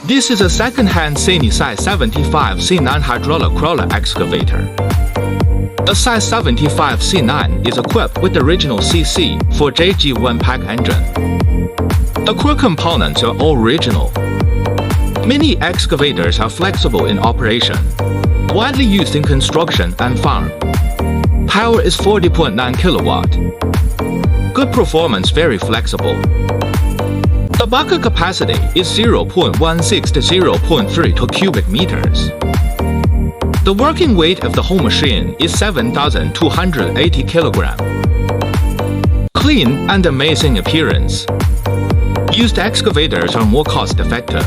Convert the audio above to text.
This is a second-hand Sany size 75 C9 hydraulic crawler excavator. A size 75 C9 is equipped with the original 𝐶𝐶4JG1 pack engine. The core components are all original. Many excavators are flexible in operation, widely used in construction and farm. Power is 40.9 kW. Good performance, very flexible. The bucket capacity is 0.16 to 0.32 cubic meters. The working weight of the whole machine is 7,280 kg. Clean and amazing appearance. Used excavators are more cost-effective.